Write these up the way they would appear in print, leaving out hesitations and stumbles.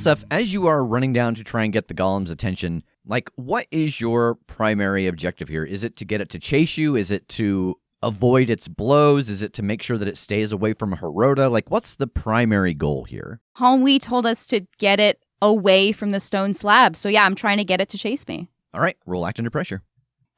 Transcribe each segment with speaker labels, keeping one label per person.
Speaker 1: Elsef, as you are running down to try and get the golem's attention, what is your primary objective here? Is it to get it to chase you? Is it to avoid its blows? Is it to make sure that it stays away from Hirota? What's the primary goal here?
Speaker 2: Homewee told us to get it away from the stone slab. So yeah, I'm trying to get it to chase me.
Speaker 1: All right, roll act under pressure.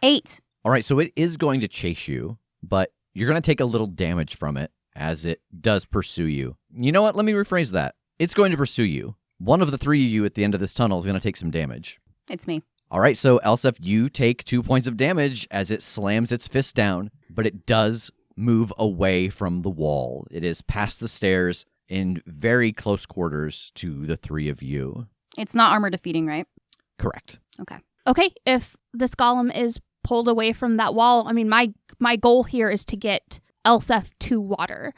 Speaker 2: 8.
Speaker 1: All right, so it is going to chase you, but you're going to take a little damage from it as it does pursue you. You know what? Let me rephrase that. It's going to pursue you. One of the three of you at the end of this tunnel is going to take some damage.
Speaker 2: It's me.
Speaker 1: All right, so Elsef, you take 2 points of damage as it slams its fist down, but it does move away from the wall. It is past the stairs in very close quarters to the three of you.
Speaker 2: It's not armor defeating, right?
Speaker 1: Correct.
Speaker 3: Okay, if this golem is pulled away from that wall, I mean, my goal here is to get Elsef to water.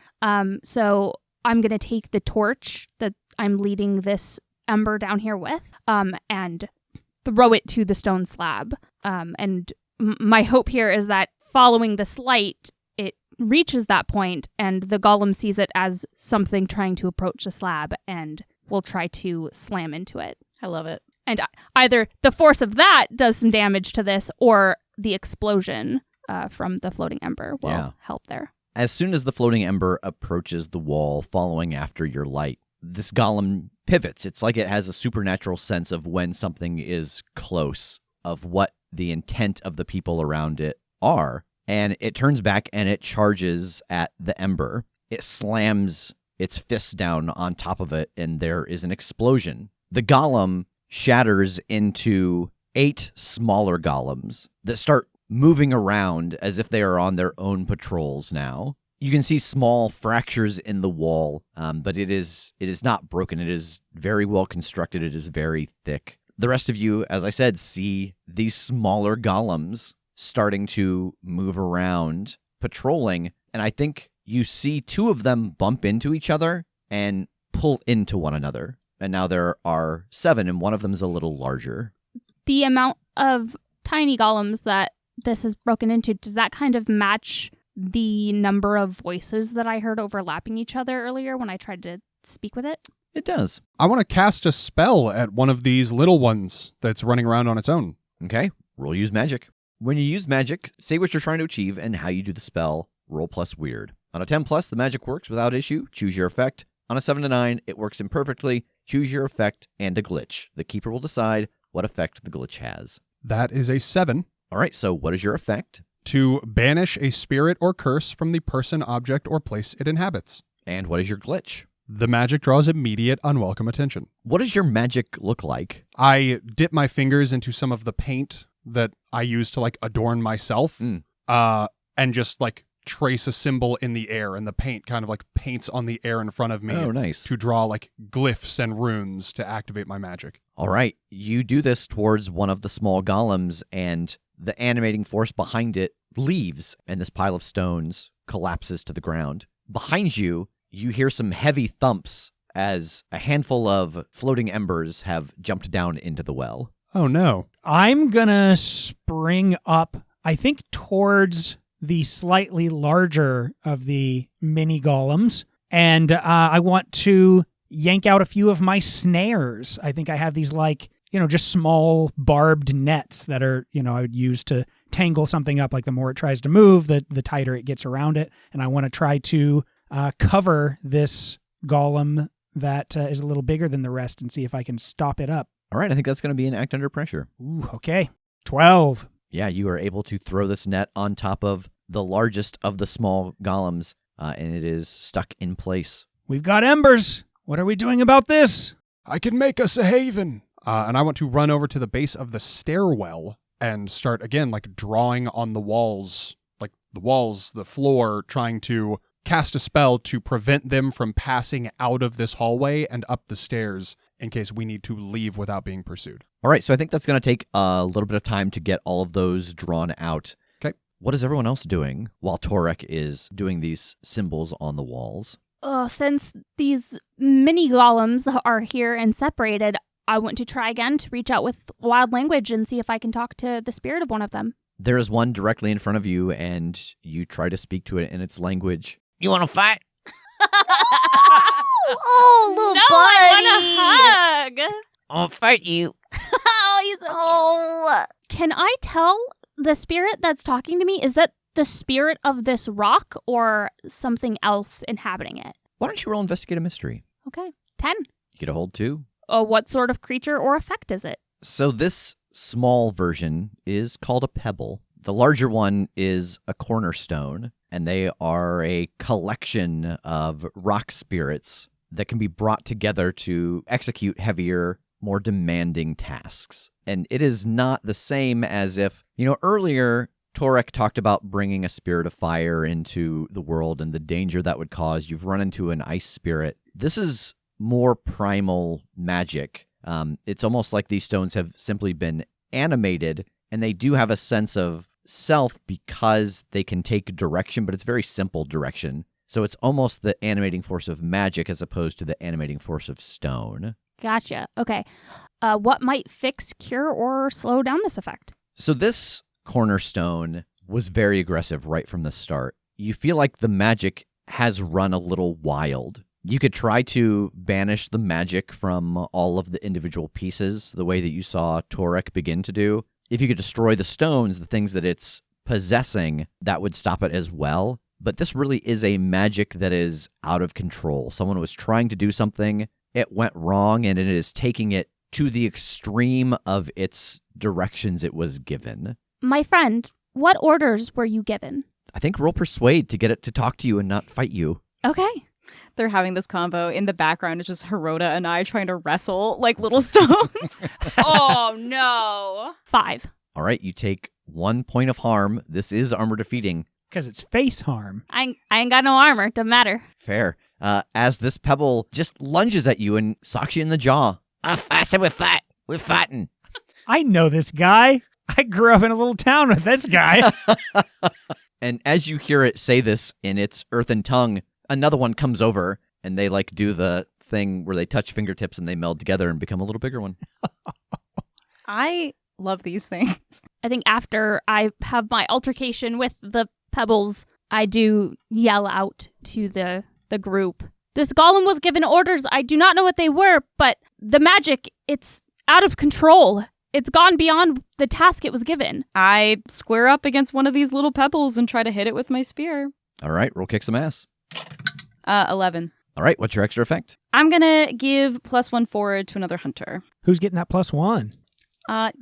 Speaker 3: So I'm going to take the torch that I'm leading this ember down here with and throw it to the stone slab. And my hope here is that following this light, it reaches that point and the golem sees it as something trying to approach the slab and will try to slam into it.
Speaker 2: I love it.
Speaker 3: And either the force of that does some damage to this or the explosion from the floating ember will help there.
Speaker 1: As soon as the floating ember approaches the wall following after your light, this golem pivots. It's like it has a supernatural sense of when something is close, of what the intent of the people around it are. And it turns back and it charges at the ember. It slams its fist down on top of it, and there is an explosion. The golem shatters into 8 smaller golems that start moving around as if they are on their own patrols now. You can see small fractures in the wall, but it is not broken. It is very well constructed. It is very thick. The rest of you, as I said, see these smaller golems starting to move around, patrolling, and I think you see 2 of them bump into each other and pull into one another. And now there are 7, and one of them is a little larger.
Speaker 3: The amount of tiny golems that this has broken into, does that kind of match the number of voices that I heard overlapping each other earlier when I tried to speak with it?
Speaker 1: It does.
Speaker 4: I want to cast a spell at one of these little ones that's running around on its own.
Speaker 1: Okay, roll use magic. When you use magic, say what you're trying to achieve and how you do the spell. Roll plus weird. On a 10 plus, the magic works without issue. Choose your effect. On a 7 to 9, it works imperfectly. Choose your effect and a glitch. The keeper will decide what effect the glitch has.
Speaker 4: That is a 7.
Speaker 1: All right, so what is your effect?
Speaker 4: To banish a spirit or curse from the person, object, or place it inhabits.
Speaker 1: And what is your glitch?
Speaker 4: The magic draws immediate unwelcome attention.
Speaker 1: What does your magic look like?
Speaker 4: I dip my fingers into some of the paint that I use to adorn myself, and just trace a symbol in the air, and the paint kind of paints on the air in front of me.
Speaker 1: Oh, nice.
Speaker 4: To draw glyphs and runes to activate my magic.
Speaker 1: All right, you do this towards one of the small golems, and the animating force behind it leaves, and this pile of stones collapses to the ground. Behind you, you hear some heavy thumps as a handful of floating embers have jumped down into the well.
Speaker 4: Oh, no.
Speaker 5: I'm gonna spring up, I think, towards the slightly larger of the mini golems, and I want to yank out a few of my snares. I think I have these just small barbed nets that are, I would use to tangle something up. The more it tries to move, the tighter it gets around it. And I want to try to cover this golem that is a little bigger than the rest and see if I can stop it up.
Speaker 1: All right, I think that's going to be an act under pressure.
Speaker 5: Ooh, okay. 12.
Speaker 1: Yeah, you are able to throw this net on top of the largest of the small golems, and it is stuck in place.
Speaker 5: We've got embers. What are we doing about this?
Speaker 4: I can make us a haven. And I want to run over to the base of the stairwell and start, again, drawing on the walls, the floor, trying to cast a spell to prevent them from passing out of this hallway and up the stairs in case we need to leave without being pursued.
Speaker 1: All right, so I think that's going to take a little bit of time to get all of those drawn out.
Speaker 4: Okay.
Speaker 1: What is everyone else doing while Torek is doing these symbols on the walls?
Speaker 3: Since these mini golems are here and separated, I want to try again to reach out with wild language and see if I can talk to the spirit of one of them.
Speaker 1: There is one directly in front of you, and you try to speak to it in its language. You want to fight?
Speaker 2: Oh,
Speaker 3: I want a hug.
Speaker 1: I'll fight you.
Speaker 3: Oh, he's so cute. Can I tell the spirit that's talking to me, is that the spirit of this rock or something else inhabiting it?
Speaker 1: Why don't you roll investigate a mystery?
Speaker 3: Okay. 10.
Speaker 1: You get a hold too.
Speaker 3: What sort of creature or effect is it?
Speaker 1: So this small version is called a pebble. The larger one is a cornerstone, and they are a collection of rock spirits that can be brought together to execute heavier, more demanding tasks. And it is not the same as if, earlier Torek talked about bringing a spirit of fire into the world and the danger that would cause. You've run into an ice spirit. This is more primal magic. It's almost like these stones have simply been animated, and they do have a sense of self because they can take direction, but it's very simple direction. So it's almost the animating force of magic as opposed to the animating force of stone.
Speaker 3: Gotcha. Okay. What might fix, cure, or slow down this effect?
Speaker 1: So this cornerstone was very aggressive right from the start. You feel like the magic has run a little wild. You could try to banish the magic from all of the individual pieces, the way that you saw Torek begin to do. If you could destroy the stones, the things that it's possessing, that would stop it as well. But this really is a magic that is out of control. Someone was trying to do something, it went wrong, and it is taking it to the extreme of its directions it was given.
Speaker 3: My friend, what orders were you given?
Speaker 1: I think roll persuade to get it to talk to you and not fight you.
Speaker 3: Okay.
Speaker 2: They're having this combo. In the background, it's just Hirota and I trying to wrestle like little stones.
Speaker 3: Oh, no. 5.
Speaker 1: All right, you take 1 point of harm. This is armor defeating.
Speaker 5: Because it's face harm.
Speaker 3: I ain't got no armor. Doesn't matter.
Speaker 1: Fair. As this pebble just lunges at you and socks you in the jaw. I said we're fighting.
Speaker 5: I know this guy. I grew up in a little town with this guy.
Speaker 1: And as you hear it say this in its earthen tongue, another one comes over and they do the thing where they touch fingertips and they meld together and become a little bigger one.
Speaker 2: I love these things.
Speaker 3: I think after I have my altercation with the pebbles, I do yell out to the group. This golem was given orders. I do not know what they were, but the magic, it's out of control. It's gone beyond the task it was given.
Speaker 2: I square up against one of these little pebbles and try to hit it with my spear.
Speaker 1: All right, roll kick some ass.
Speaker 2: 11.
Speaker 1: All right, what's your extra effect?
Speaker 2: I'm gonna give +1 forward to another hunter.
Speaker 5: Who's getting that +1?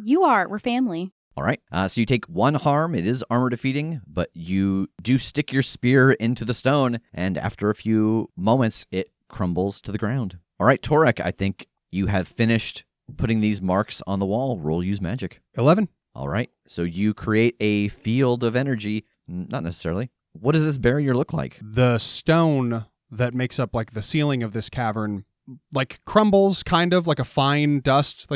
Speaker 2: You are. We're family.
Speaker 1: All right, so you take 1 harm. It is armor defeating, but you do stick your spear into the stone, and after a few moments, it crumbles to the ground. All right, Torek, I think you have finished putting these marks on the wall. Roll use magic.
Speaker 4: 11.
Speaker 1: All right, so you create a field of energy. Not necessarily. What does this barrier look like?
Speaker 4: The stone that makes up the ceiling of this cavern crumbles kind of like a fine dust,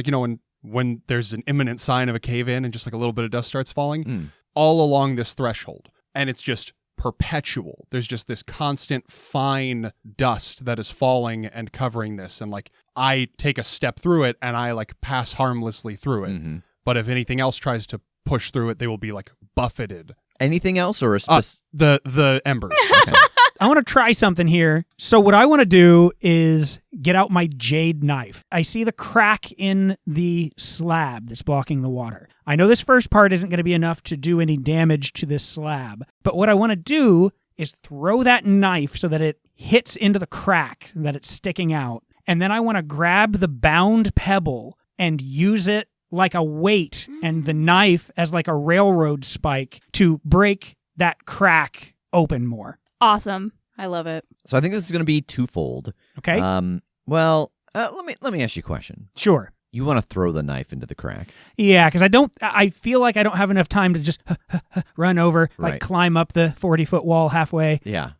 Speaker 4: when there's an imminent sign of a cave-in and just a little bit of dust starts falling all along this threshold. And it's just perpetual. There's just this constant fine dust that is falling and covering this. And I take a step through it and I pass harmlessly through it.
Speaker 1: Mm-hmm.
Speaker 4: But if anything else tries to push through it, they will be buffeted.
Speaker 1: Anything else or a
Speaker 4: the embers.
Speaker 1: Okay.
Speaker 5: I want to try something here. So what I want to do is get out my jade knife. I see the crack in the slab that's blocking the water. I know this first part isn't going to be enough to do any damage to this slab, but what I want to do is throw that knife so that it hits into the crack that it's sticking out. And then I want to grab the bound pebble and use it like a weight and the knife as a railroad spike to break that crack open more.
Speaker 3: Awesome.
Speaker 2: I love it.
Speaker 1: So I think this is going to be twofold.
Speaker 5: Okay?
Speaker 1: Let me ask you a question.
Speaker 5: Sure.
Speaker 1: You want to throw the knife into the crack.
Speaker 5: Yeah, because I feel like I don't have enough time to just run over,
Speaker 1: Right.
Speaker 5: climb up the 40-foot wall halfway,
Speaker 1: Yeah.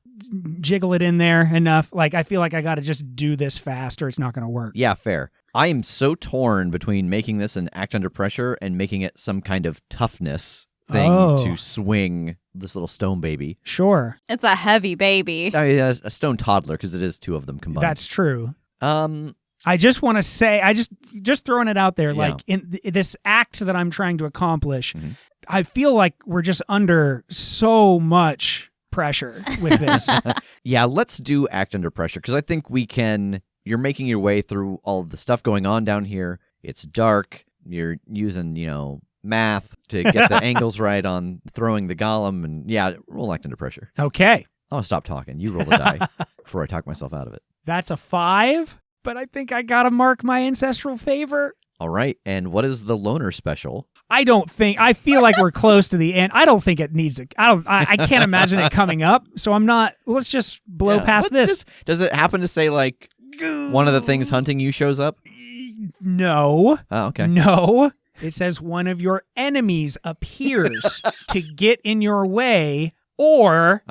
Speaker 5: jiggle it in there enough. I feel like I got to just do this fast or it's not going to work.
Speaker 1: Yeah, fair. I am so torn between making this an act under pressure and making it some kind of toughness thing to swing this little stone baby.
Speaker 5: Sure.
Speaker 2: It's a heavy baby.
Speaker 1: A stone toddler, because it is 2 of them combined.
Speaker 5: That's true.
Speaker 1: Um,
Speaker 5: I just want to say, just throwing it out there,
Speaker 1: Yeah.
Speaker 5: in this act that I'm trying to accomplish,
Speaker 1: Mhm.
Speaker 5: I feel like we're just under so much pressure with this.
Speaker 1: Yeah, let's do act under pressure, because I think we can. You're making your way through all of the stuff going on down here. It's dark. You're using, math to get the angles right on throwing the golem. And yeah, roll act under pressure.
Speaker 5: Okay.
Speaker 1: I'll stop talking. You roll the die before I talk myself out of it.
Speaker 5: That's a 5, but I think I got to mark my ancestral favor.
Speaker 1: All right. And what is the loner special?
Speaker 5: I feel like we're close to the end. I don't think it needs to. I can't imagine it coming up. So I'm not. Let's just blow past this.
Speaker 1: Does it happen to say like one of the things hunting you shows up?
Speaker 5: No.
Speaker 1: Oh, okay.
Speaker 5: No. It says one of your enemies appears to get in your way, or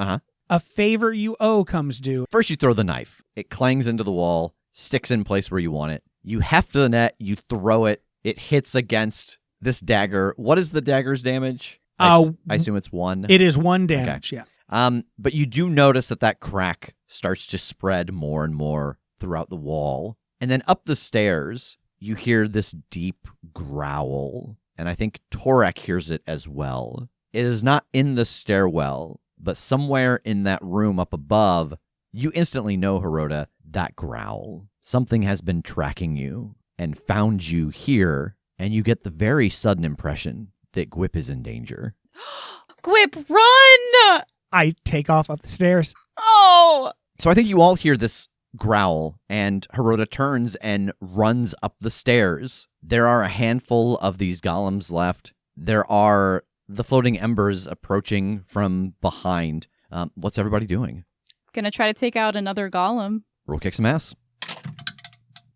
Speaker 5: a favor you owe comes due.
Speaker 1: First, you throw the knife. It clangs into the wall, sticks in place where you want it. You heft the net. You throw it. It hits against this dagger. What is the dagger's damage? I assume it's 1.
Speaker 5: It is 1 damage, yeah.
Speaker 1: But you do notice that crack starts to spread more and more throughout the wall. And then up the stairs, you hear this deep growl. And I think Torek hears it as well. It is not in the stairwell, but somewhere in that room up above, you instantly know, Hirota, that growl. Something has been tracking you and found you here. And you get the very sudden impression that Gwip is in danger.
Speaker 2: Gwip, run!
Speaker 5: I take off up the stairs.
Speaker 2: Oh!
Speaker 1: So I think you all hear this growl, and Hirota turns and runs up the stairs. There are a handful of these golems left. There are the floating embers approaching from behind. What's everybody doing?
Speaker 2: Gonna try to take out another golem.
Speaker 1: Roll kick some ass.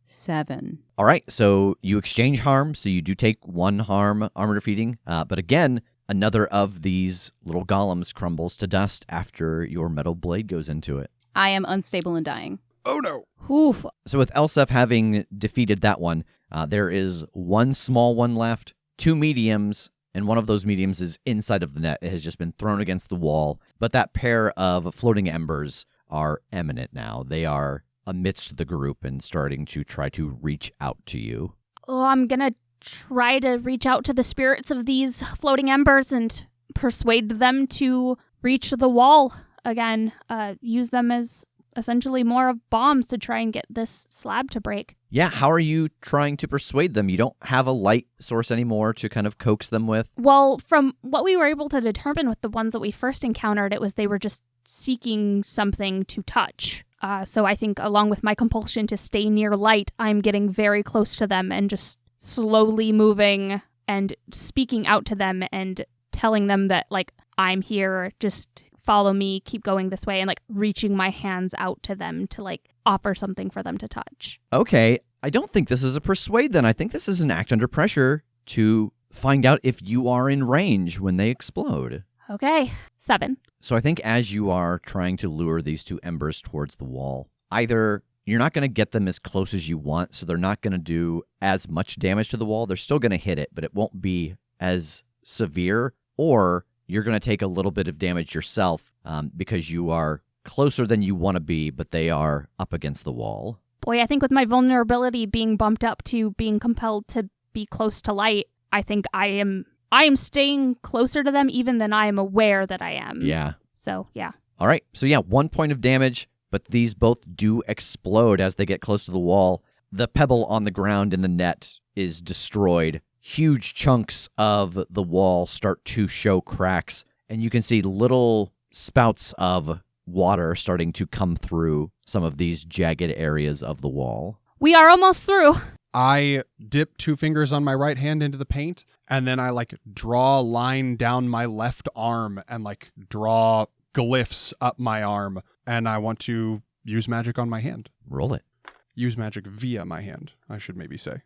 Speaker 2: 7.
Speaker 1: All right, so you exchange harm, so you do take 1 harm, armor defeating. But again, another of these little golems crumbles to dust after your metal blade goes into it.
Speaker 2: I am unstable and dying.
Speaker 4: Oh no.
Speaker 3: Oof.
Speaker 1: So with Elsef having defeated that one, there is 1 small one left, 2 mediums, and one of those mediums is inside of the net. It has just been thrown against the wall. But that pair of floating embers are imminent now. They are amidst the group and starting to try to reach out to you.
Speaker 3: Oh, I'm gonna try to reach out to the spirits of these floating embers and persuade them to reach the wall again. Use them as essentially more of bombs to try and get this slab to break.
Speaker 1: Yeah, how are you trying to persuade them? You don't have a light source anymore to kind of coax them with?
Speaker 3: Well, from what we were able to determine with the ones that we first encountered, it was they were just seeking something to touch. So I think along with my compulsion to stay near light, I'm getting very close to them and just slowly moving and speaking out to them and telling them that, like, I'm here, just follow me, keep going this way, and, like, reaching my hands out to them to, like, offer something for them to touch.
Speaker 1: Okay, I don't think this is a persuade then. I think this is an act under pressure to find out if you are in range when they explode.
Speaker 3: Okay, 7.
Speaker 1: So I think as you are trying to lure these 2 embers towards the wall, either you're not going to get them as close as you want, so they're not going to do as much damage to the wall. They're still going to hit it, but it won't be as severe, or you're going to take a little bit of damage yourself because you are closer than you want to be, but they are up against the wall.
Speaker 3: Boy, I think with my vulnerability being bumped up to being compelled to be close to light, I think I am staying closer to them even than I am aware that I am.
Speaker 1: Yeah.
Speaker 3: So, yeah.
Speaker 1: All right. So, yeah, 1 point of damage, but these both do explode as they get close to the wall. The pebble on the ground in the net is destroyed. Huge chunks of the wall start to show cracks, and you can see little spouts of water starting to come through some of these jagged areas of the wall.
Speaker 3: We are almost through.
Speaker 4: I dip 2 fingers on my right hand into the paint, and then I, like, draw a line down my left arm and, like, draw glyphs up my arm, and I want to use magic on my hand.
Speaker 1: Roll it.
Speaker 4: Use magic via my hand, I should maybe say.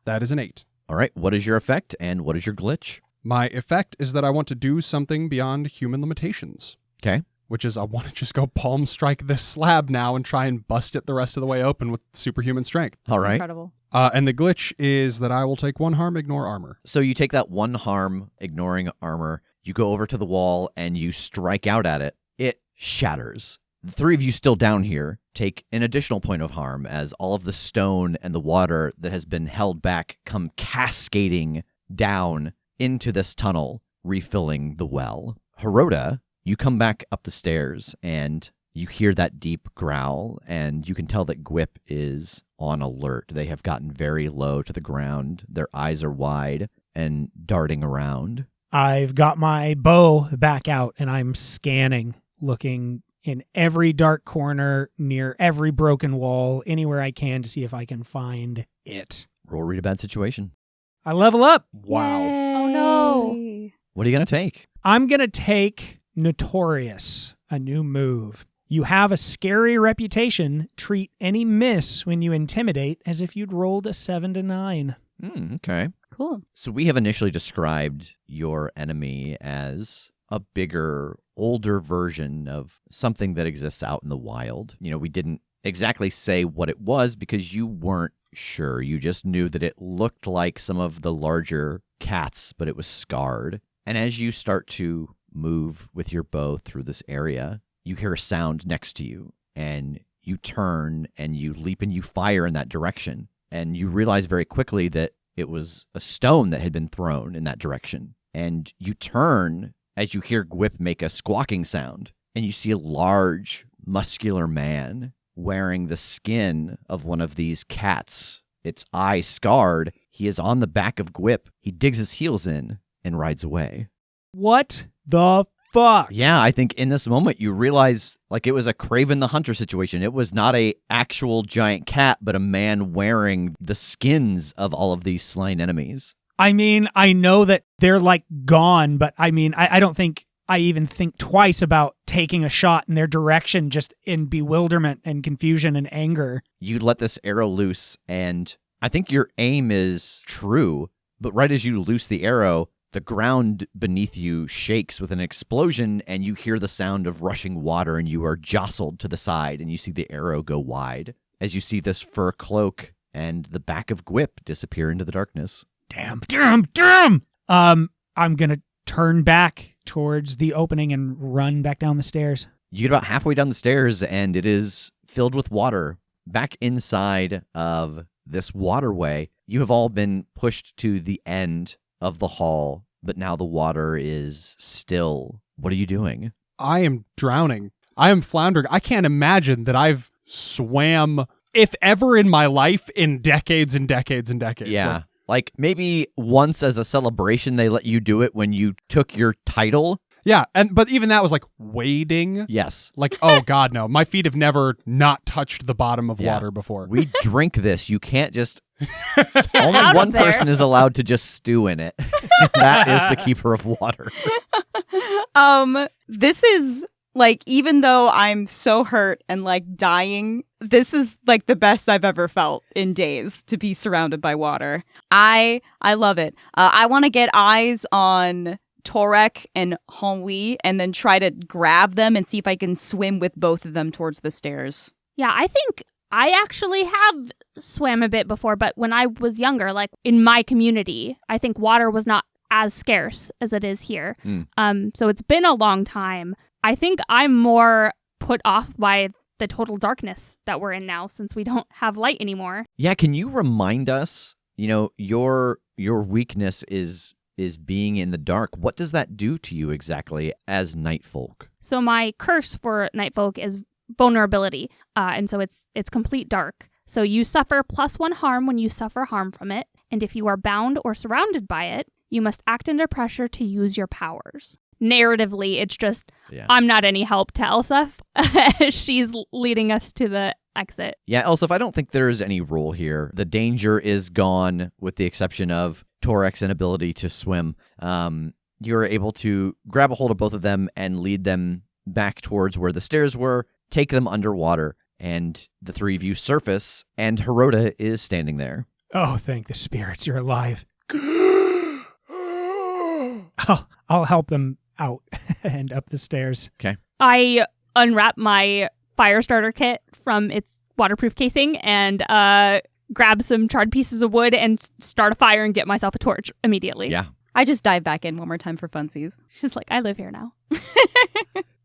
Speaker 4: That is an 8.
Speaker 1: All right. What is your effect, and what is your glitch?
Speaker 4: My effect is that I want to do something beyond human limitations.
Speaker 1: Okay.
Speaker 4: Which is I want to just go palm strike this slab now and try and bust it the rest of the way open with superhuman strength.
Speaker 1: All right.
Speaker 2: Incredible.
Speaker 4: And the glitch is that I will take 1 harm, ignore armor.
Speaker 1: So you take that 1 harm, ignoring armor, you go over to the wall, and you strike out at it. It shatters. The 3 of you still down here take an additional point of harm as all of the stone and the water that has been held back come cascading down into this tunnel, refilling the well. Hirota, You come back up the stairs and you hear that deep growl, and you can tell that Gwip is on alert. They have gotten very low to the ground. Their eyes are wide and darting around.
Speaker 5: I've got my bow back out and I'm scanning, looking in every dark corner, near every broken wall, anywhere I can to see if I can find it.
Speaker 1: Roll read a bad situation.
Speaker 5: I level up.
Speaker 4: Wow.
Speaker 3: Oh, no.
Speaker 1: What are you going to take?
Speaker 5: I'm going to take Notorious, a new move. You have a scary reputation. Treat any miss when you intimidate as if you'd rolled a 7 to 9.
Speaker 1: Okay.
Speaker 2: Cool.
Speaker 1: So we have initially described your enemy as a bigger, older version of something that exists out in the wild. We didn't exactly say what it was because you weren't sure. You just knew that it looked like some of the larger cats, but it was scarred. And as you start to move with your bow through this area, you hear a sound next to you, and you turn and you leap and you fire in that direction. And you realize very quickly that it was a stone that had been thrown in that direction. And you turn as you hear Gwip make a squawking sound, and you see a large, muscular man wearing the skin of one of these cats, its eye scarred. He is on the back of Gwip. He digs his heels in and rides away.
Speaker 5: What the fuck?
Speaker 1: Yeah, I think in this moment you realize it was a Craven the Hunter situation. It was not a actual giant cat, but a man wearing the skins of all of these slain enemies.
Speaker 5: I mean, I know that they're gone, but I mean, I don't think I even think twice about taking a shot in their direction just in bewilderment and confusion and anger.
Speaker 1: You let this arrow loose, and I think your aim is true, but right as you loose the arrow, the ground beneath you shakes with an explosion, and you hear the sound of rushing water, and you are jostled to the side, and you see the arrow go wide as you see this fur cloak and the back of Gwip disappear into the darkness.
Speaker 5: Damn. I'm going to turn back towards the opening and run back down the stairs.
Speaker 1: You get about halfway down the stairs, and it is filled with water. Back inside of this waterway, you have all been pushed to the end of the hall, but now the water is still. What are you doing?
Speaker 4: I am drowning. I am floundering. I can't imagine that I've swam, if ever in my life, in decades and decades and decades.
Speaker 1: Yeah. Like maybe once as a celebration, they let you do it when you took your title.
Speaker 4: Yeah, but even that was wading.
Speaker 1: Yes.
Speaker 4: Oh God, no. My feet have never not touched the bottom of
Speaker 1: Yeah.
Speaker 4: water before.
Speaker 1: We drink this. You can't just... Only one person is allowed to just stew in it. That is the keeper of water.
Speaker 2: This is even though I'm so hurt and dying, this is the best I've ever felt in days to be surrounded by water. I love it. I want to get eyes on Torek and Henri and then try to grab them and see if I can swim with both of them towards the stairs.
Speaker 3: Yeah, I think I actually have swam a bit before, but when I was younger, in my community, I think water was not as scarce as it is here. So it's been a long time. I think I'm more put off by the total darkness that we're in now since we don't have light anymore.
Speaker 1: Yeah, can you remind us, your weakness is being in the dark. What does that do to you exactly as Nightfolk?
Speaker 3: So my curse for Nightfolk is vulnerability, and so it's complete dark. So you suffer +1 harm when you suffer harm from it, and if you are bound or surrounded by it, you must act under pressure to use your powers. Narratively, it's just, I'm not any help to Elsef. She's leading us to the exit.
Speaker 1: Yeah, Elsef, I don't think there's any rule here. The danger is gone with the exception of Torek's inability to swim. You're able to grab a hold of both of them and lead them back towards where the stairs were, take them underwater, and the three of you surface, and Hirota is standing there.
Speaker 5: Oh, thank the spirits you're alive. I'll help them out and up the stairs.
Speaker 1: Okay.
Speaker 3: I unwrap my fire starter kit from its waterproof casing and grab some charred pieces of wood and start a fire and get myself a torch immediately.
Speaker 1: Yeah.
Speaker 2: I just dive back in one more time for funsies.
Speaker 3: She's like, I live here now.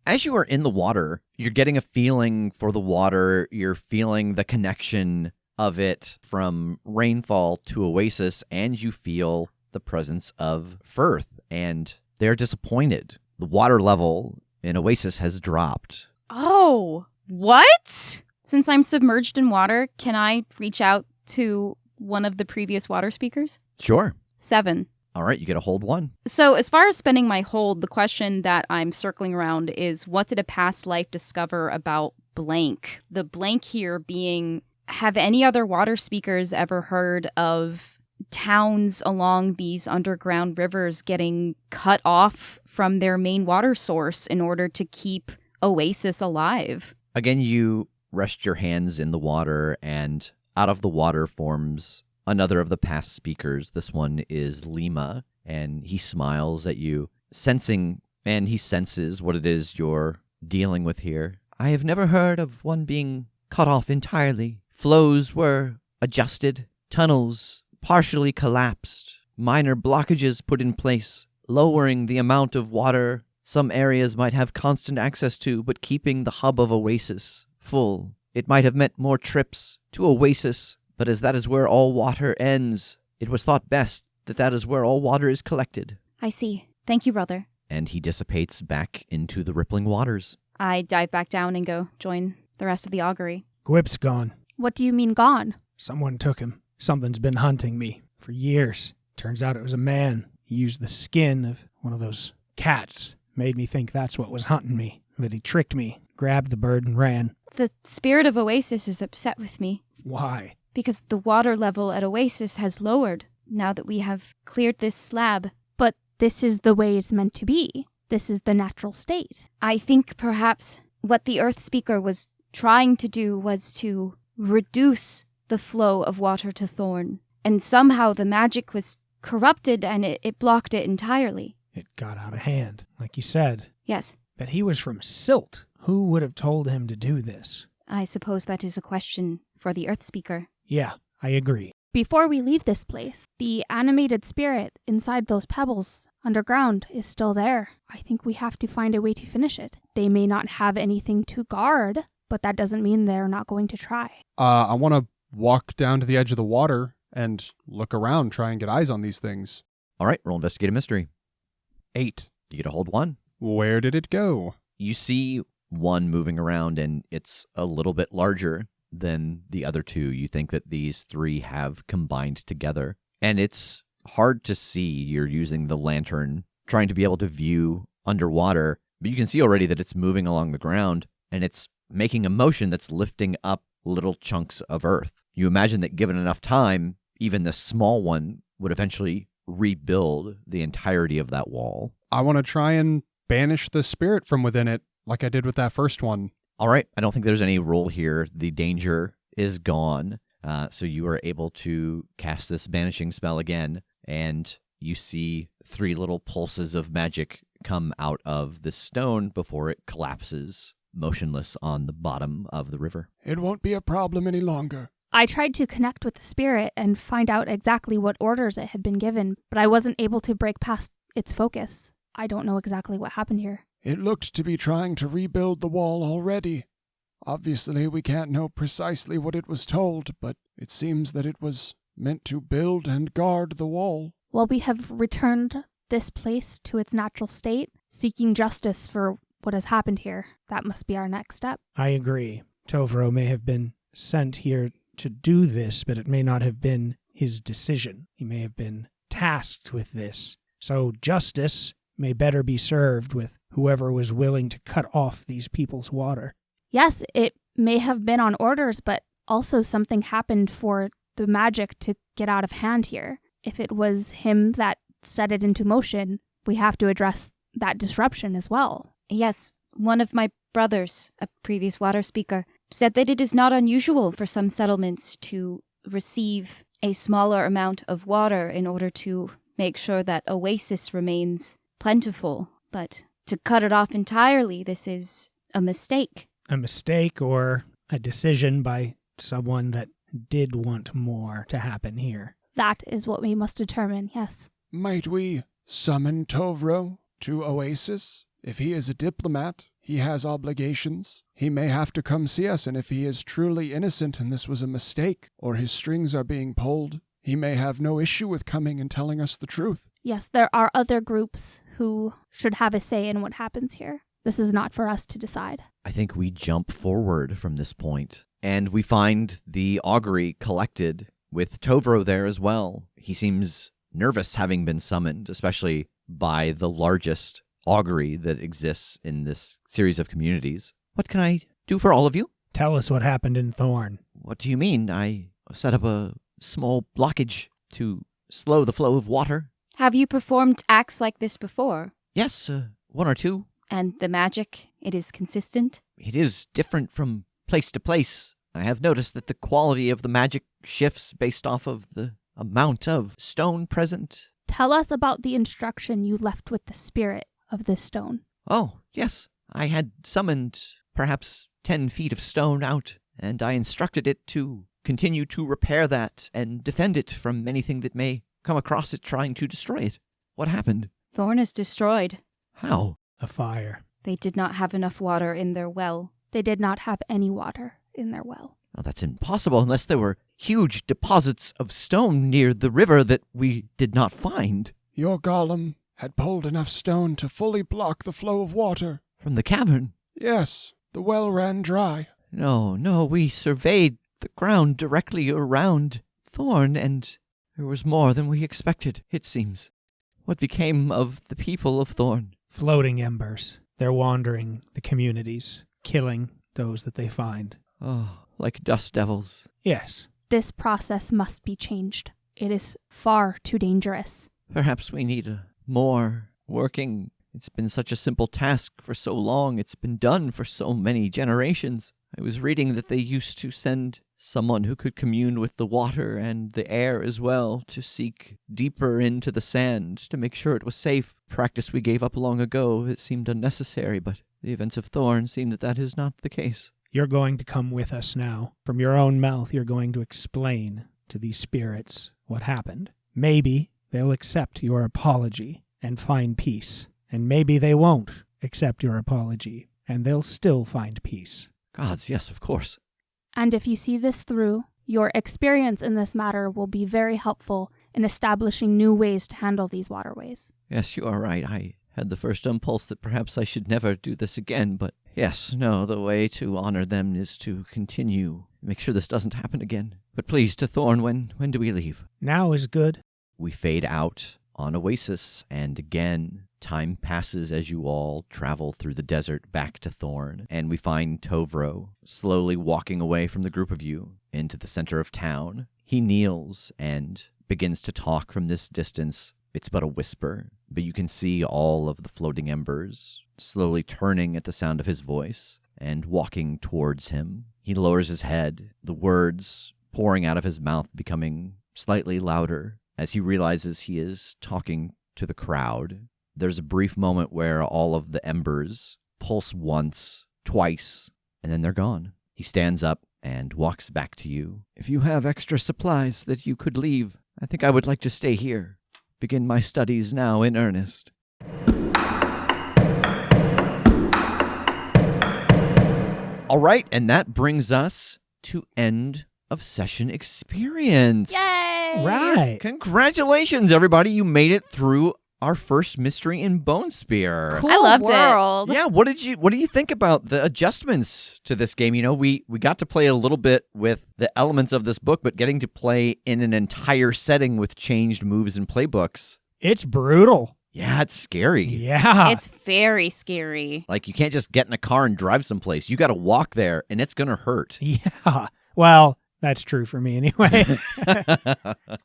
Speaker 1: As you are in the water, you're getting a feeling for the water. You're feeling the connection of it from rainfall to oasis, and you feel the presence of Firth, and they're disappointed. The water level an oasis has dropped.
Speaker 2: Oh, what? Since I'm submerged in water, can I reach out to one of the previous water speakers?
Speaker 1: Sure.
Speaker 2: 7.
Speaker 1: All right, you get a hold 1.
Speaker 2: So as far as spending my hold, the question that I'm circling around is, what did a past life discover about blank? The blank here being, have any other water speakers ever heard of towns along these underground rivers getting cut off from their main water source in order to keep Oasis alive?
Speaker 1: Again, you rest your hands in the water, and out of the water forms another of the past speakers. This one is Lima, and he smiles at you, sensing, and he senses what it is you're dealing with here. I have never heard of one being cut off entirely. Flows were adjusted, tunnels partially collapsed, minor blockages put in place, lowering the amount of water some areas might have constant access to, but keeping the hub of Oasis full. It might have meant more trips to Oasis, but as that is where all water ends, it was thought best that that is where all water is collected.
Speaker 2: I see. Thank you, brother.
Speaker 1: And he dissipates back into the rippling waters.
Speaker 2: I dive back down and go join the rest of the augury.
Speaker 5: Gwip's gone.
Speaker 3: What do you mean gone?
Speaker 5: Someone took him. Something's been hunting me for years. Turns out it was a man. He used the skin of one of those cats. Made me think that's what was hunting me. But he tricked me, grabbed the bird, and ran.
Speaker 2: The spirit of Oasis is upset with me
Speaker 5: Why?
Speaker 2: because the water level at Oasis has lowered now that we have cleared this slab.
Speaker 3: But this is the way it's meant to be. This is the natural state.
Speaker 2: I think perhaps what the Earth Speaker was trying to do was to reduce the flow of water to Thorn. And somehow the magic was corrupted and it blocked it entirely.
Speaker 5: It got out of hand, like you said.
Speaker 2: Yes,
Speaker 5: But he was from Silt. Who would have told him to do this?
Speaker 2: I suppose that is a question for the Earth Speaker.
Speaker 5: Yeah, I agree.
Speaker 3: Before we leave this place, the animated spirit inside those pebbles underground is still there. I think we have to find a way to finish it. They may not have anything to guard, but that doesn't mean they're not going to try.
Speaker 4: I want to walk down to the edge of the water and look around, try and get eyes on these things.
Speaker 1: All right, roll investigate a mystery.
Speaker 4: 8.
Speaker 1: You get a hold 1.
Speaker 4: Where did it go?
Speaker 1: You see one moving around, and it's a little bit larger than the other two. You think that these 3 have combined together, and it's hard to see. You're using the lantern, trying to be able to view underwater, but you can see already that it's moving along the ground, and it's making a motion that's lifting up little chunks of earth. You imagine that given enough time, even the small one would eventually rebuild the entirety of that wall.
Speaker 4: I want to try and banish the spirit from within it, like I did with that first one.
Speaker 1: All right, I don't think there's any rule here. The danger is gone, so you are able to cast this banishing spell again, and you see 3 little pulses of magic come out of the stone before it collapses motionless on the bottom of the river.
Speaker 6: It won't be a problem any longer.
Speaker 3: I tried to connect with the spirit and find out exactly what orders it had been given, but I wasn't able to break past its focus. I don't know exactly what happened here.
Speaker 6: It looked to be trying to rebuild the wall already. Obviously, we can't know precisely what it was told, but it seems that it was meant to build and guard the wall.
Speaker 3: Well, we have returned this place to its natural state, seeking justice for what has happened here. That must be our next step.
Speaker 5: I agree. Tovro may have been sent here to do this, but it may not have been his decision. He may have been tasked with this. So justice may better be served with whoever was willing to cut off these people's water.
Speaker 3: Yes, it may have been on orders, but also something happened for the magic to get out of hand here. If it was him that set it into motion, we have to address that disruption as well.
Speaker 2: Yes, one of my brothers, a previous water speaker, said that it is not unusual for some settlements to receive a smaller amount of water in order to make sure that Oasis remains plentiful. But to cut it off entirely, this is a mistake.
Speaker 5: A mistake or a decision by someone that did want more to happen here.
Speaker 3: That is what we must determine, yes.
Speaker 6: Might we summon Tovro to Oasis? If he is a diplomat, he has obligations. He may have to come see us, and if he is truly innocent and this was a mistake, or his strings are being pulled, he may have no issue with coming and telling us the truth.
Speaker 3: Yes, there are other groups who should have a say in what happens here. This is not for us to decide.
Speaker 1: I think we jump forward from this point, and we find the augury collected with Tovro there as well. He seems nervous having been summoned, especially by the largest augury that exists in this series of communities. What can I do for all of you?
Speaker 5: Tell us what happened in Thorn.
Speaker 1: What do you mean? I set up a small blockage to slow the flow of water.
Speaker 2: Have you performed acts like this before?
Speaker 1: Yes, one or two.
Speaker 2: And the magic, it is consistent?
Speaker 1: It is different from place to place. I have noticed that the quality of the magic shifts based off of the amount of stone present.
Speaker 3: Tell us about the instruction you left with the spirit of this stone.
Speaker 1: Oh, yes. I had summoned perhaps 10 feet of stone out, and I instructed it to continue to repair that and defend it from anything that may come across it trying to destroy it. What happened?
Speaker 2: Thorn is destroyed.
Speaker 1: How?
Speaker 5: A fire.
Speaker 2: They did not have enough water in their well.
Speaker 3: They did not have any water in their well.
Speaker 1: Oh, that's impossible unless there were huge deposits of stone near the river that we did not find.
Speaker 6: Your golem had pulled enough stone to fully block the flow of water.
Speaker 1: From the cavern?
Speaker 6: Yes, the well ran dry.
Speaker 1: No, we surveyed the ground directly around Thorn, and there was more than we expected, it seems. What became of the people of Thorn?
Speaker 5: Floating embers. They're wandering the communities, killing those that they find.
Speaker 1: Oh, like dust devils.
Speaker 5: Yes.
Speaker 3: This process must be changed. It is far too dangerous.
Speaker 1: Perhaps we need more working. It's been such a simple task for so long. It's been done for so many generations. I was reading that they used to send someone who could commune with the water and the air as well to seek deeper into the sand to make sure it was safe. Practice we gave up long ago. It seemed unnecessary, but the events of Thorn seem that is not the case.
Speaker 5: You're going to come with us now. From your own mouth, you're going to explain to these spirits what happened. Maybe they'll accept your apology and find peace. And maybe they won't accept your apology, and they'll still find peace.
Speaker 1: Gods, yes, of course.
Speaker 3: And if you see this through, your experience in this matter will be very helpful in establishing new ways to handle these waterways.
Speaker 1: Yes, you are right. I had the first impulse that perhaps I should never do this again, but yes, no, the way to honor them is to continue. Make sure this doesn't happen again. But please, to Thorn, when do we leave?
Speaker 5: Now is good.
Speaker 1: We fade out on Oasis, and again, time passes as you all travel through the desert back to Thorn, and we find Tovro slowly walking away from the group of you into the center of town. He kneels and begins to talk from this distance. It's but a whisper, but you can see all of the floating embers slowly turning at the sound of his voice and walking towards him. He lowers his head, the words pouring out of his mouth becoming slightly louder as he realizes he is talking to the crowd. There's a brief moment where all of the embers pulse once, twice, and then they're gone. He stands up and walks back to you. If you have extra supplies that you could leave, I think I would like to stay here. Begin my studies now in earnest. All right, and that brings us to end of session experience.
Speaker 3: Yay!
Speaker 5: Right.
Speaker 1: Congratulations, everybody. You made it through our first mystery in Bone Spear.
Speaker 3: Cool
Speaker 2: I loved it.
Speaker 3: world.
Speaker 1: Yeah, what do you think about the adjustments to this game? You know, we got to play a little bit with the elements of this book, but getting to play in an entire setting with changed moves and playbooks.
Speaker 5: It's brutal.
Speaker 1: Yeah, it's scary.
Speaker 5: Yeah.
Speaker 2: It's very scary.
Speaker 1: Like, you can't just get in a car and drive someplace. You got to walk there, and it's going to hurt.
Speaker 5: Yeah. Well, that's true for me anyway.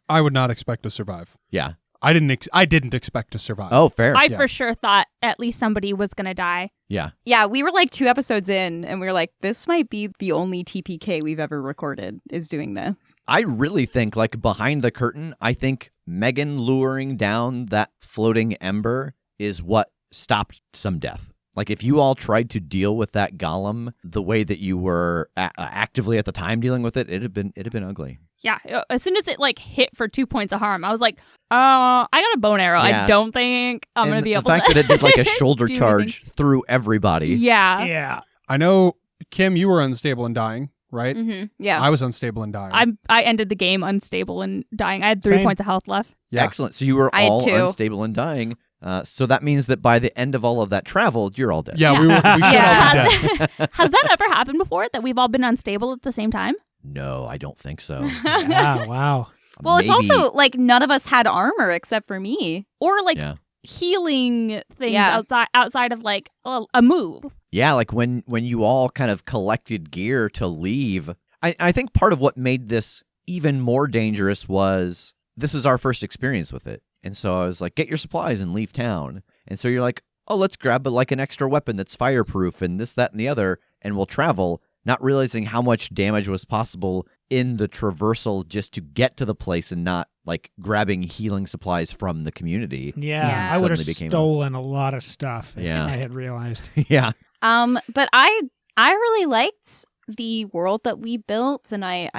Speaker 4: I would not expect to survive.
Speaker 1: Yeah.
Speaker 4: I didn't expect to survive.
Speaker 1: Oh, fair.
Speaker 3: I
Speaker 4: Yeah.
Speaker 3: for sure thought at least somebody was going to die.
Speaker 1: Yeah.
Speaker 2: Yeah, we were like 2 episodes in, and we were like, this might be the only TPK we've ever recorded is doing this.
Speaker 1: I really think, like, behind the curtain, I think Megan luring down that floating ember is what stopped some death. Like, if you all tried to deal with that golem the way that you were actively at the time dealing with it, it'd have been ugly.
Speaker 3: Yeah, as soon as it like hit for 2 points of harm, I was like, I got a bone arrow.
Speaker 1: Yeah.
Speaker 3: I don't think I'm going to be able to.
Speaker 1: The fact that it did like a shoulder
Speaker 3: do
Speaker 1: charge through everybody.
Speaker 3: Yeah.
Speaker 5: Yeah.
Speaker 4: I know, Kim, you were unstable and dying, right?
Speaker 2: Mm-hmm. Yeah.
Speaker 4: I was unstable and dying.
Speaker 3: I ended the game unstable and dying. I had 3
Speaker 5: Same.
Speaker 3: points of health left.
Speaker 4: Yeah.
Speaker 1: Excellent. So you were
Speaker 2: I had
Speaker 1: all
Speaker 2: 2.
Speaker 1: unstable and dying. So that means that by the end of all of that travel, you're all dead.
Speaker 4: Yeah, we should all be dead.
Speaker 3: Has that ever happened before, that we've all been unstable at the same time?
Speaker 1: No, I don't think so.
Speaker 5: Yeah, wow.
Speaker 2: Well,
Speaker 1: Maybe-
Speaker 2: it's also like none of us had armor except for me.
Speaker 3: Or like
Speaker 1: Yeah.
Speaker 3: healing things
Speaker 2: Yeah.
Speaker 3: outside of like a move.
Speaker 1: Yeah, like when you all kind of collected gear to leave, I think part of what made this even more dangerous was this is our first experience with it. And so I was like, get your supplies and leave town. And so you're like, oh, let's grab like an extra weapon that's fireproof and this, that, and the other, and we'll travel, not realizing how much damage was possible in the traversal just to get to the place and not like grabbing healing supplies from the community.
Speaker 5: Yeah,
Speaker 2: Yeah.
Speaker 5: I would have
Speaker 1: Suddenly became
Speaker 5: stolen a lot of stuff if
Speaker 1: Yeah.
Speaker 5: I had realized.
Speaker 1: Yeah.
Speaker 2: But I really liked the world that we built, and I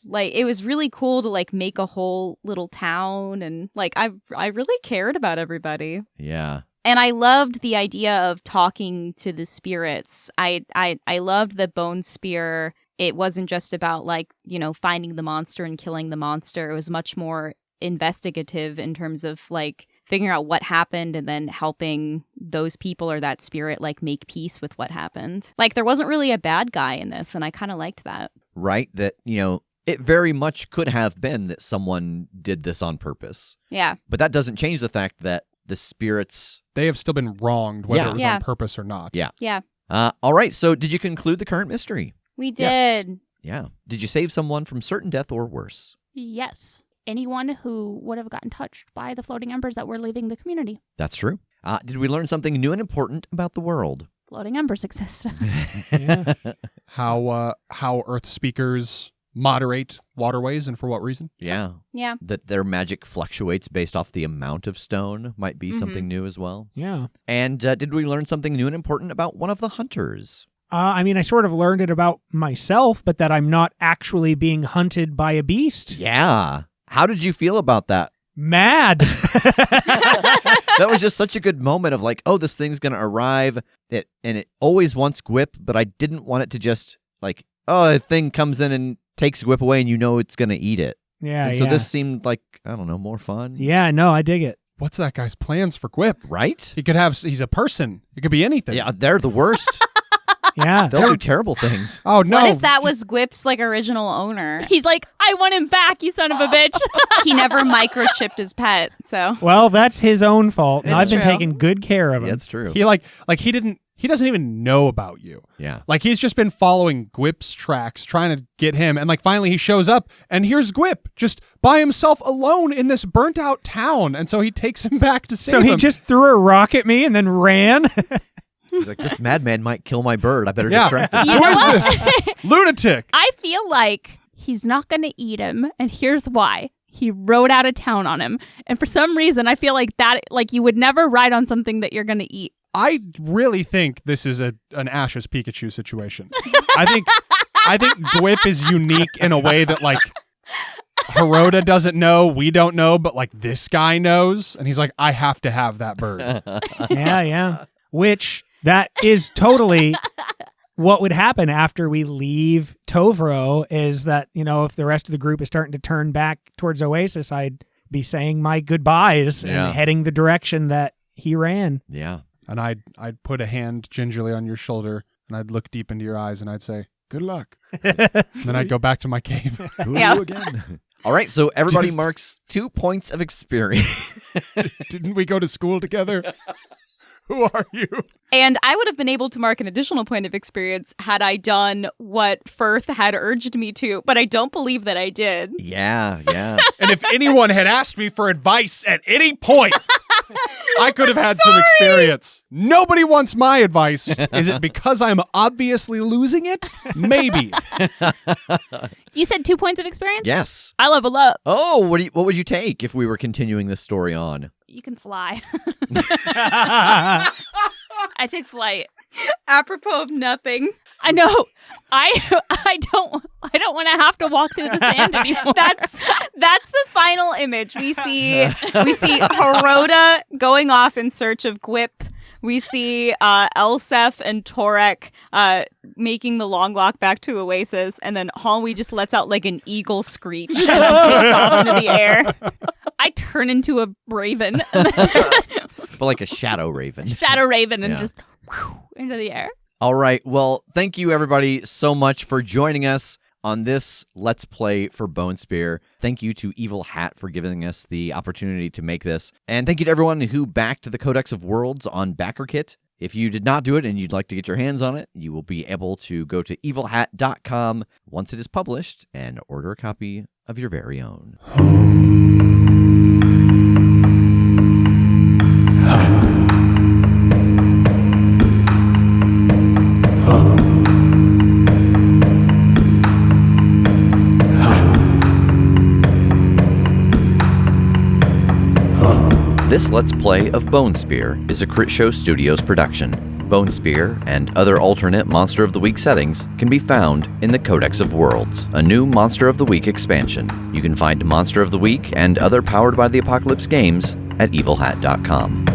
Speaker 2: like it was really cool to like make a whole little town, and like I really cared about everybody.
Speaker 1: Yeah.
Speaker 2: And I loved the idea of talking to the spirits. I loved the bone spear. It wasn't just about like, you know, finding the monster and killing the monster. It was much more investigative in terms of like figuring out what happened and then helping those people or that spirit like make peace with what happened. Like there wasn't really a bad guy in this, and I kind of liked that.
Speaker 1: Right? That, you know, it very much could have been that someone did this on purpose.
Speaker 2: Yeah.
Speaker 1: But that doesn't change the fact that the spirits...
Speaker 4: They have still been wronged, whether
Speaker 1: Yeah.
Speaker 4: it was
Speaker 2: Yeah.
Speaker 4: on purpose or not.
Speaker 1: Yeah.
Speaker 2: Yeah.
Speaker 1: All right, so did you conclude the current mystery?
Speaker 2: We
Speaker 4: Yes.
Speaker 2: did.
Speaker 1: Yeah. Did you save someone from certain death or worse?
Speaker 3: Yes. Anyone who would have gotten touched by the floating embers that were leaving the community.
Speaker 1: That's true. Did we learn something new and important about the world?
Speaker 3: Floating embers exist.
Speaker 5: Yeah.
Speaker 4: How Earth speakers moderate waterways and for what reason?
Speaker 1: Yeah.
Speaker 2: Yeah.
Speaker 1: That their magic fluctuates based off the amount of stone might be
Speaker 2: Mhm.
Speaker 1: something new as well.
Speaker 5: Yeah.
Speaker 1: And did we learn something new and important about one of the hunters?
Speaker 5: I mean, I sort of learned it about myself, but that I'm not actually being hunted by a beast.
Speaker 1: Yeah. How did you feel about that?
Speaker 5: Mad.
Speaker 1: That was just such a good moment of like, oh, this thing's going to arrive. And it always wants Gwip, but I didn't want it to just like, oh, a thing comes in and takes Gwip away and you know it's going to eat it.
Speaker 5: Yeah,
Speaker 1: And so
Speaker 5: yeah.
Speaker 1: this seemed like, I don't know, more fun.
Speaker 5: Yeah, no, I dig it.
Speaker 4: What's that guy's plans for Gwip?
Speaker 1: Right?
Speaker 4: He's a person. It could be anything.
Speaker 1: Yeah, they're the worst.
Speaker 5: Yeah.
Speaker 1: They'll do terrible things.
Speaker 4: Oh, no.
Speaker 2: What if that was Gwip's like original owner?
Speaker 3: He's like, I want him back, you son of a bitch.
Speaker 2: He never microchipped his pet, so
Speaker 5: Well, that's his own fault. And
Speaker 2: It's
Speaker 5: I've been
Speaker 2: true.
Speaker 5: taking good care of him.
Speaker 1: Yeah, it's true.
Speaker 4: He doesn't even know about you.
Speaker 1: Yeah.
Speaker 4: Like he's just been following Gwip's tracks, trying to get him, and like finally he shows up, and here's Gwip just by himself alone in this burnt out town, and so he takes him back to save
Speaker 5: So he
Speaker 4: him.
Speaker 5: just threw a rock at me and then ran.
Speaker 1: He's like, this madman might kill my bird. I better
Speaker 4: Yeah.
Speaker 1: distract him.
Speaker 3: You
Speaker 4: Who
Speaker 3: know
Speaker 4: is
Speaker 3: what?
Speaker 4: this lunatic?
Speaker 3: I feel like he's not going to eat him, and here's why. He rode out of town on him. And for some reason, I feel like that, like you would never ride on something that you're going to eat.
Speaker 4: I really think this is an Ash's Pikachu situation. I think Gwip is unique in a way that like Hirota doesn't know, we don't know, but like this guy knows, and he's like, I have to have that bird.
Speaker 5: Yeah. Which that is totally what would happen after we leave Tovro is that, you know, if the rest of the group is starting to turn back towards Oasis, I'd be saying my goodbyes
Speaker 1: Yeah.
Speaker 5: and heading the direction that he ran.
Speaker 1: Yeah.
Speaker 4: And I'd put a hand gingerly on your shoulder, and I'd look deep into your eyes, and I'd say,
Speaker 6: Good luck.
Speaker 4: and then I'd go back to my cave.
Speaker 1: Who are
Speaker 2: Yeah.
Speaker 1: you again? All right, so everybody marks 2 points of experience.
Speaker 6: Didn't we go to school together? Who are you?
Speaker 2: And I would have been able to mark an additional point of experience had I done what Firth had urged me to, but I don't believe that I did.
Speaker 1: Yeah.
Speaker 4: And if anyone had asked me for advice at any point, I could have had some experience. Nobody wants my advice. Is it because I'm obviously losing it? Maybe.
Speaker 3: You said 2 points of experience?
Speaker 1: Yes.
Speaker 3: I level up.
Speaker 1: Oh, what would you take if we were continuing this story on?
Speaker 3: You can fly. I take flight.
Speaker 2: Apropos of nothing.
Speaker 3: I know. I don't want to have to walk through the sand anymore.
Speaker 2: That's the final image. We see Hirota going off in search of Gwip. We see Elsef and Torek making the long walk back to Oasis, and then Holly just lets out like an eagle screech and then takes off into the air.
Speaker 3: I turn into a raven.
Speaker 1: But like a shadow raven.
Speaker 3: Shadow raven and
Speaker 1: Yeah.
Speaker 3: just into the air.
Speaker 1: All right. Well, thank you everybody so much for joining us on this Let's Play for Bone Spear. Thank you to Evil Hat for giving us the opportunity to make this. And thank you to everyone who backed the Codex of Worlds on BackerKit. If you did not do it and you'd like to get your hands on it, you will be able to go to evilhat.com once it is published and order a copy of your very own. This Let's Play of Bone Spear is a Critshow Studios production. Bone Spear and other alternate Monster of the Week settings can be found in the Codex of Worlds, a new Monster of the Week expansion. You can find Monster of the Week and other Powered by the Apocalypse games at evilhat.com.